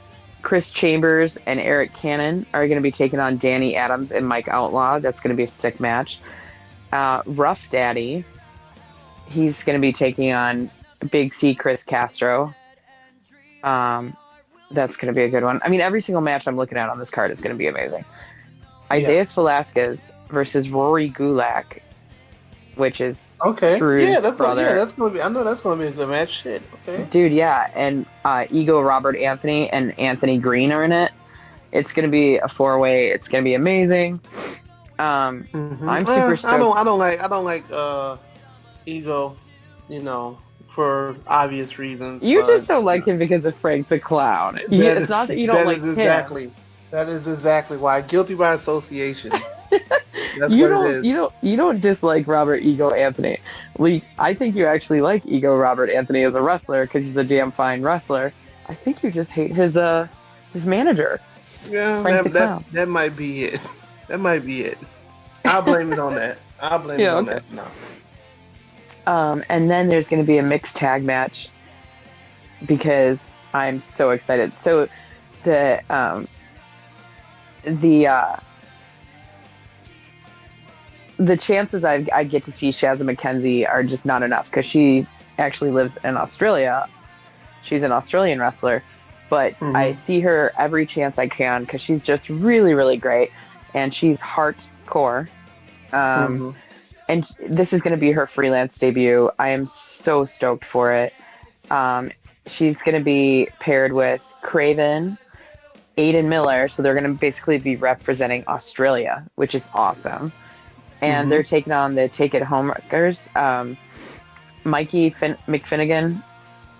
Chris Chambers and Eric Cannon are going to be taking on Danny Adams and Mike Outlaw. That's going to be a sick match. Rough Daddy, he's going to be taking on Big C Chris Castro. That's going to be a good one. I mean, every single match I'm looking at on this card is going to be amazing. Isaiah Velasquez versus Rory Gulak, which is Okay. Drew's brother. That's gonna be. I know that's gonna be a good match. Shit. Okay. Dude, yeah, and Ego Robert Anthony and Anthony Green are in it. It's gonna be a 4-way. It's gonna be amazing. Mm-hmm. I'm super stoked. I don't like Ego. For obvious reasons. You but just don't like him because of Frank the Clown. It's not that you don't like him. That is exactly why. Guilty by association. That's You what it is. you don't dislike Robert Ego Anthony. I think you actually like Ego Robert Anthony as a wrestler because he's a damn fine wrestler. I think you just hate his manager. Yeah, Frank the Clown. that might be it. That might be it. I'll blame it on that. Okay. No. And then there's going to be a mixed tag match because I'm so excited. So the chances I get to see Shazza McKenzie are just not enough because she actually lives in Australia. She's an Australian wrestler, but I see her every chance I can because she's just really, really great, and she's hardcore. And this is going to be her freelance debut. I am so stoked for it. She's going to be paired with Craven, Aiden Miller, so they're going to basically be representing Australia, which is awesome. And they're taking on the Take It Home Wreckers, Mikey McFinnigan,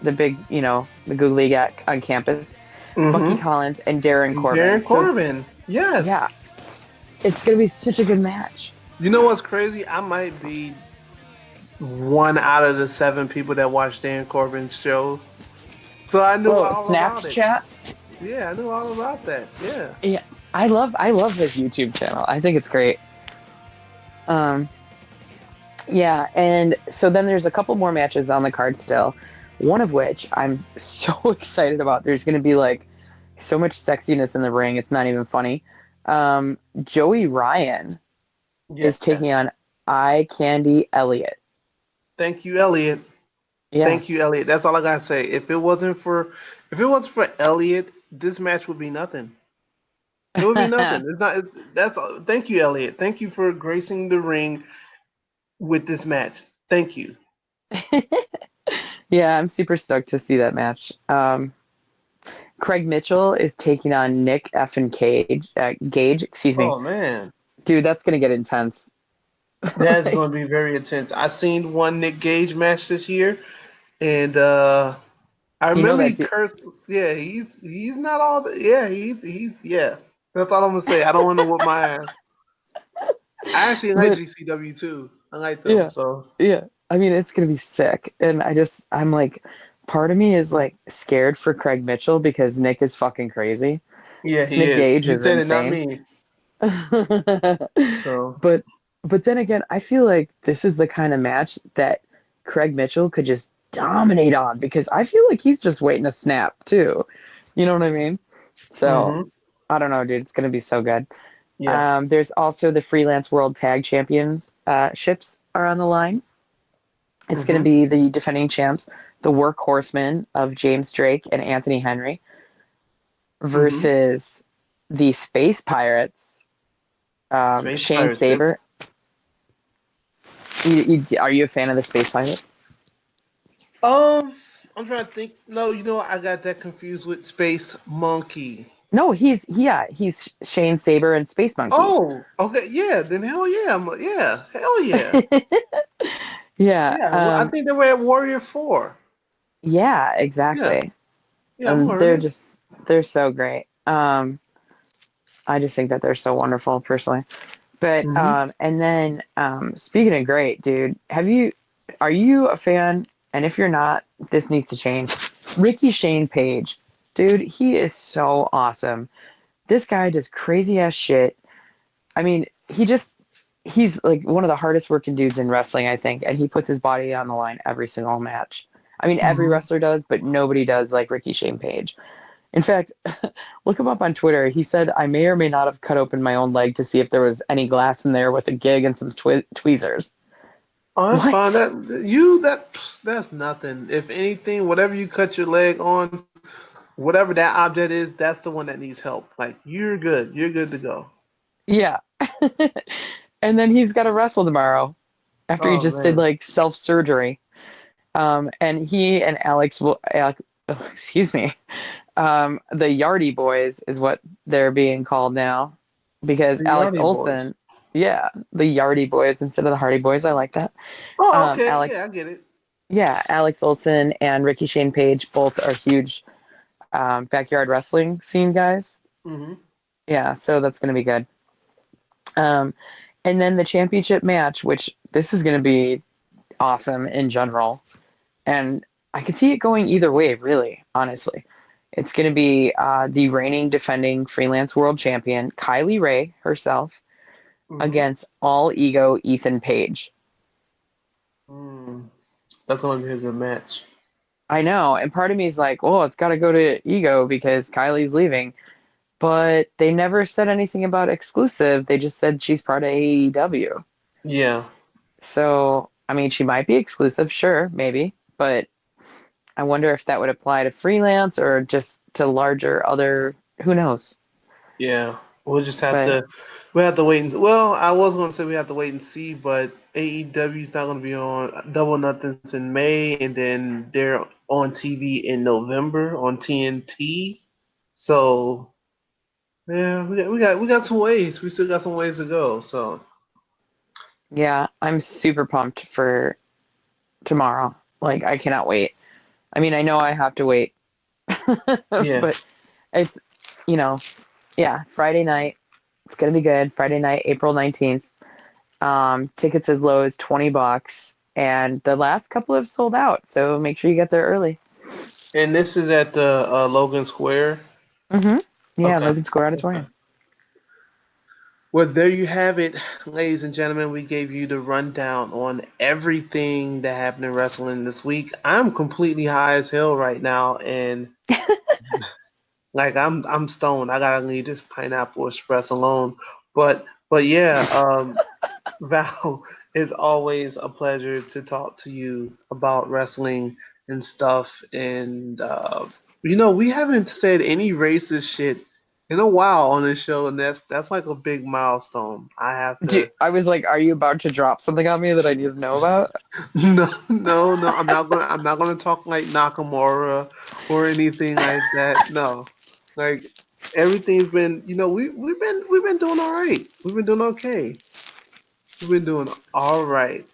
the big, the googly guy on campus, Bucky Collins, and Darren Corbin. Yes. Yeah. It's going to be such a good match. You know what's crazy? I might be 1 out of the 7 people that watch Dan Corbin's show. So I knew all about it. Snapchat? Yeah, I knew all about that. Yeah. Yeah. I love his YouTube channel. I think it's great. Yeah, and so then there's a couple more matches on the card still. One of which I'm so excited about. There's going to be so much sexiness in the ring. It's not even funny. Joey Ryan is taking on Eye Candy Elliott. Thank you, Elliott. Yes. Thank you, Elliott. That's all I gotta say. If it wasn't for Elliott, this match would be nothing. It would be nothing. It's not. That's all. Thank you, Elliott. Thank you for gracing the ring with this match. Thank you. Yeah, I'm super stoked to see that match. Craig Mitchell is taking on Nick Gage. Excuse me. Oh man. Dude, that's going to get intense. That's going to be very intense. I seen one Nick Gage match this year, and I remember he cursed. Yeah, he's not all. Yeah, he's. Yeah, that's all I'm gonna say. I don't want to whip my ass. I actually like But GCW too. I like them. yeah, So yeah. I mean, it's gonna be sick, and I'm like, part of me is like scared for Craig Mitchell because Nick is fucking crazy. yeah, he Nick is. Gage He is said it, not insane. me. So but but then again, I feel like this is the kind of match that Craig Mitchell could just dominate on because I feel like he's just waiting to snap too. You know what I mean? So hmm I don't know, dude. It's gonna be so good. yeah. There's also the Freelance World Tag Champions ships are on the line. It's going to hmm be the defending champs, the Workhorsemen of James Drake and Anthony Henry, hmm versus the Space Pirates, Space Shane Pirates. Saber. Are you a fan of the Space Pirates? I'm trying to think. No, you know what? I got that confused with Space Monkey. No, he's Shane Saber and Space Monkey. Oh, okay, yeah. Then hell yeah, yeah, hell yeah, Yeah, yeah. Well, I think they were at Warrior 4. yeah, Yeah, exactly. yeah, I've And heard it. they're so great. I just think that they're so wonderful personally. But hmm and then speaking of great, dude, are you a fan? And if you're not, this needs to change. Ricky Shane Page, dude, he is so awesome. This guy does crazy ass shit. I mean, he's like one of the hardest working dudes in wrestling, I think, and he puts his body on the line every single match. I mean, every hmm wrestler does, but nobody does like Ricky Shane Page. In fact, look him up on Twitter. He said, I may or may not have cut open my own leg to see if there was any glass in there with a gig and some tweezers. Oh, that's fine. What? That's nothing. If anything, whatever you cut your leg on, whatever that object is, that's the one that needs help. Like you're good. You're good to go. Yeah. And then he's got to wrestle tomorrow after he Oh just did man. like self surgery. And he and excuse me, the Yardy Boys is what they're being called now because The Alex Yardy Boys. Olson, yeah, the Yardy Boys instead of the Hardy Boys. I like that. Oh, okay. Yeah, Alex, I get it. yeah, Alex Olson and Ricky Shane Page both are huge backyard wrestling scene guys. hmm Yeah, so that's going to be good. Um, and then the championship match, which this is going to be awesome in general. And I could see it going either way, really, honestly. It's going to be the reigning defending freelance world champion, Kylie Ray herself, hmm against all ego Ethan Page. Mm. That's gonna be a good match. I know. And part of me is like, well, it's got to go to ego because Kylie's leaving. But they never said anything about exclusive. They just said she's part of AEW. Yeah. So, I mean, she might be exclusive, sure, maybe. But I wonder if that would apply to freelance or just to larger other, who knows? Yeah. We'll just have But to we have to wait and well, I was gonna say we have to wait and see, but AEW's not gonna be on Double Nothings in May and then they're on TV in November on TNT. So yeah, we got some ways. We still got some ways to go. So yeah, I'm super pumped for tomorrow. Like, I cannot wait. I mean, I know I have to wait, yeah. but it's, you know, yeah, Friday night. It's going to be good. Friday night, April 19th. Tickets as low as $20, and the last couple have sold out. So make sure you get there early. And this is at the Logan Square. Mm-hmm. Yeah, Okay. Logan Square Okay. Auditorium. Well, there you have it, ladies and gentlemen. We gave you the rundown on everything that happened in wrestling this week. I'm completely high as hell right now, and like I'm stoned. I gotta leave this pineapple express alone. But yeah, Val, it's always a pleasure to talk to you about wrestling and stuff. And we haven't said any racist shit in a while on this show, and that's like a big milestone. I have to. I was like, are you about to drop something on me that I need to know about? No, no, no. I'm not gonna talk like Nakamura or anything like that. No, like everything's been. We've been doing all right. We've been doing okay. We've been doing all right.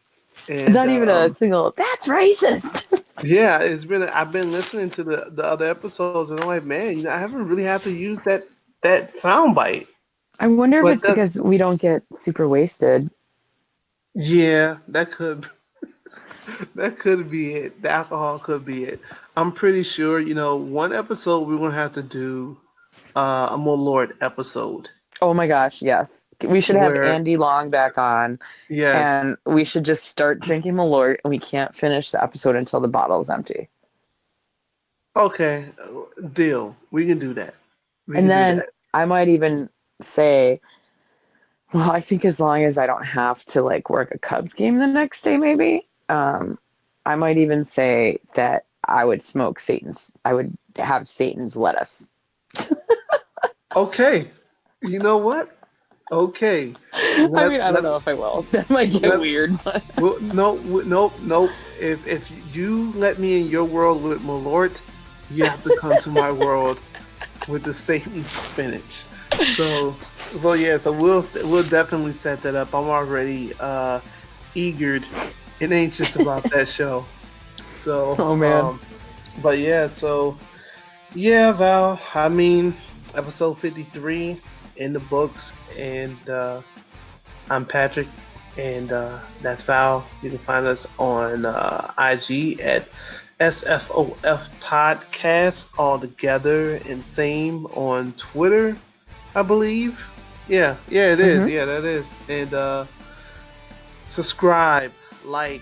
And Not even a single, that's racist. yeah, it's been. I've been listening to the other episodes, and I'm like, man, I haven't really had to use that sound bite. I wonder if But it's because we don't get super wasted. yeah, that could that could be it. The alcohol could be it. I'm pretty sure, one episode we're gonna have to do a Malort episode Oh my gosh, yes. We should have where Andy Long back on, yes, and we should just start drinking Malort, and we can't finish the episode until the bottle's empty. okay, deal. We can do that. We can And do then that. I might even say, well, I think as long as I don't have to like work a Cubs game the next day, maybe, I might even say that I would I would have Satan's lettuce. Okay. You know what? Okay. I mean, I don't know if I will. That might get let- weird, but Well, no. If you let me in your world with Malort, you have to come to my world with the Satan spinach. So yeah. So we'll definitely set that up. I'm already eagered and anxious about that show. So Oh, man. but yeah. So yeah, Val. I mean, episode 53 in the books, and I'm Patrick, and that's Val. You can find us on IG at SFOF Podcast, all together, and same on Twitter, I believe. Yeah, it is. Mhm. Yeah, that is. And subscribe, like,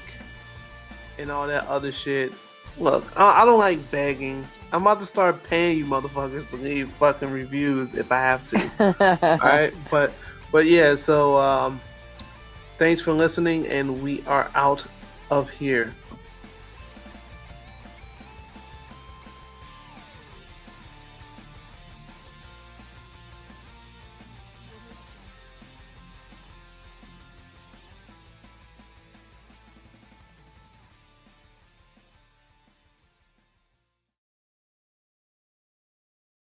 and all that other shit. Look, I don't like begging. I'm about to start paying you motherfuckers to leave fucking reviews if I have to. All right, but yeah. So thanks for listening, and we are out of here.